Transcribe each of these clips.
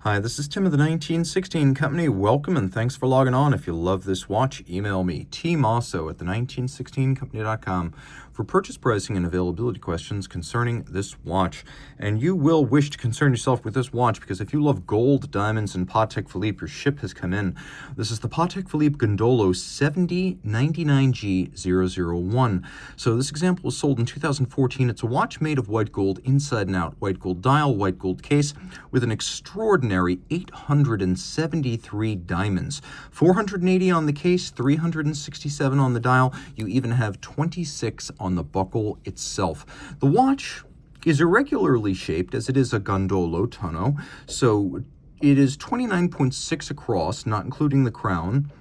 Hi, this is Tim of the 1916 Company. Welcome and thanks for logging on. If you love this watch, email me, Team Mosso at the1916company.com for purchase pricing and availability questions concerning this watch. And you will wish to concern yourself with this watch because if you love gold, diamonds, and Patek Philippe, your ship has come in. This is the Patek Philippe Gondolo 7099G-001. So this example was sold in 2014. It's a watch made of white gold inside and out, white gold dial, white gold case, with an extraordinary 873 diamonds, 480 on the case, 367 on the dial. You even have 26 on the buckle itself. The watch is irregularly shaped as it is a Gondolo tonneau, so it is 29.6 across, not including the crown,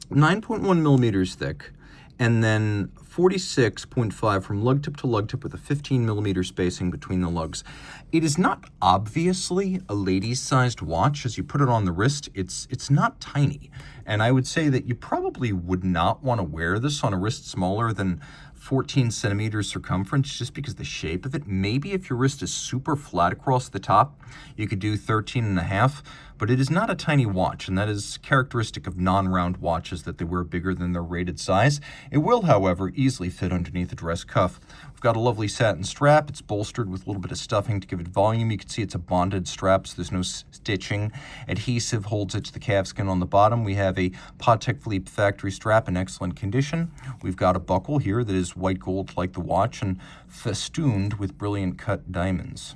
9.1 millimeters thick, and then 46.5 from lug tip to lug tip with a 15 millimeter spacing between the lugs. It is not obviously a lady's sized watch. As you put it on the wrist, it's not tiny. And I would say that you probably would not want to wear this on a wrist smaller than 14 centimeters circumference just because the shape of it. Maybe if your wrist is super flat across the top, you could do 13 and a half, but it is not a tiny watch, and that is characteristic of non-round watches that they wear bigger than their rated size. It will, however, easily fit underneath a dress cuff. We've got a lovely satin strap. It's bolstered with a little bit of stuffing to give it volume. You can see it's a bonded strap, so there's no stitching. Adhesive holds it to the calfskin on the bottom. We have a Patek Philippe factory strap in excellent condition. We've got a buckle here that is white gold like the watch and festooned with brilliant cut diamonds.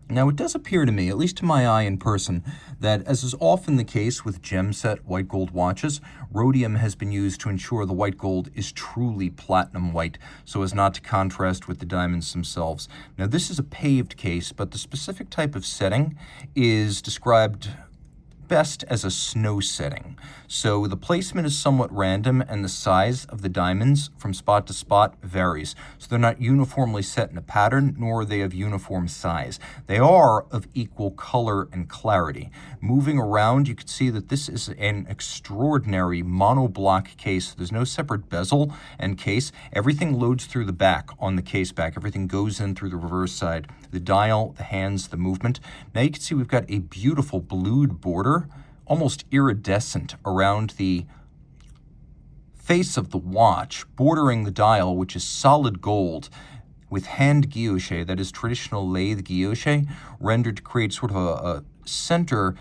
Now, it does appear to me, at least to my eye in person, that as is often the case with gem-set white gold watches, rhodium has been used to ensure the white gold is truly platinum white, so as not to contrast with the diamonds themselves. Now, this is a paved case, but the specific type of setting is described best as a snow setting. So the placement is somewhat random and the size of the diamonds from spot to spot varies. So they're not uniformly set in a pattern, nor are they of uniform size. They are of equal color and clarity. Moving around, you can see that this is an extraordinary monoblock case. There's no separate bezel and case. Everything loads through the back on the case back. Everything goes in through the reverse side. The dial, the hands, the movement. Now you can see we've got a beautiful blued border, almost iridescent around the face of the watch, bordering the dial, which is solid gold with hand-guilloche, that is traditional lathe guilloche, rendered to create sort of a center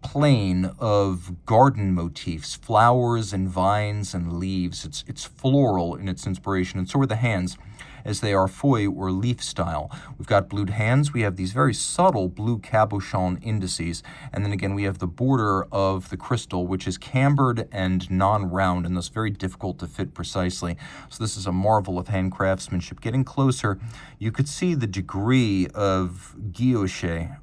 plane of garden motifs, flowers and vines and leaves. It's floral in its inspiration, and so are the hands, as they are feuille or leaf style. We've got blued hands. We have these very subtle blue cabochon indices. And then again, we have the border of the crystal, which is cambered and non-round and thus very difficult to fit precisely. So this is a marvel of hand craftsmanship. Getting closer, you could see the degree of guilloche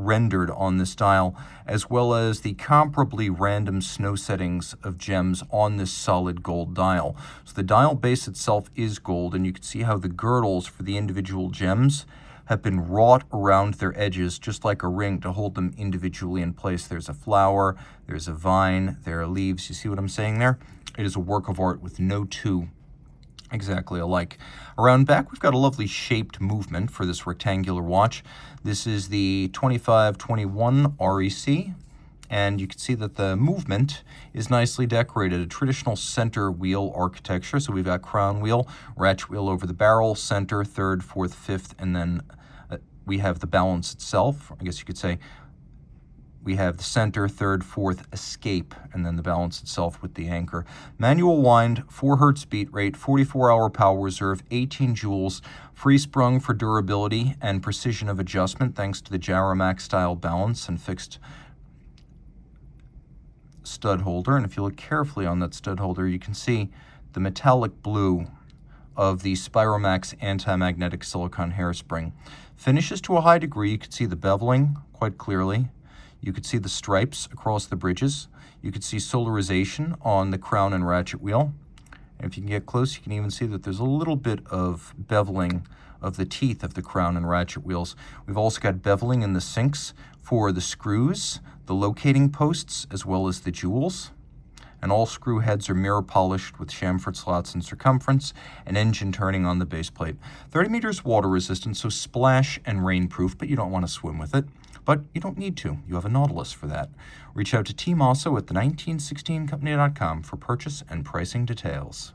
rendered on this dial, as well as the comparably random snow settings of gems on this solid gold dial. So the dial base itself is gold, and you can see how the girdles for the individual gems have been wrought around their edges, just like a ring, to hold them individually in place. There's a flower, there's a vine, there are leaves. You see what I'm saying there? It is a work of art with no two exactly alike. Around back, we've got a lovely shaped movement for this rectangular watch. This is the 2521 REC, and you can see that the movement is nicely decorated, a traditional center wheel architecture. So we've got crown wheel, ratchet wheel over the barrel, center, third, fourth, fifth, and then we have the balance itself. I guess you could say we have the center, third, fourth, escape, and then the balance itself with the anchor. Manual wind, 4 hertz beat rate, 44-hour power reserve, 18 joules, free sprung for durability and precision of adjustment thanks to the Jaramac style balance and fixed stud holder. And if you look carefully on that stud holder, you can see the metallic blue of the Spiromax anti-magnetic silicone hairspring. Finishes to a high degree. You can see the beveling quite clearly. You could see the stripes across the bridges. You could see solarization on the crown and ratchet wheel. And if you can get close, you can even see that there's a little bit of beveling of the teeth of the crown and ratchet wheels. We've also got beveling in the sinks for the screws, the locating posts, as well as the jewels. and all screw heads are mirror polished with chamfered slots in circumference and engine turning on the base plate. 30 meters water resistant, so splash and rain proof, but you don't want to swim with it. But you don't need to. You have a Nautilus for that. Reach out to Team Mosso at the 1916company.com for purchase and pricing details.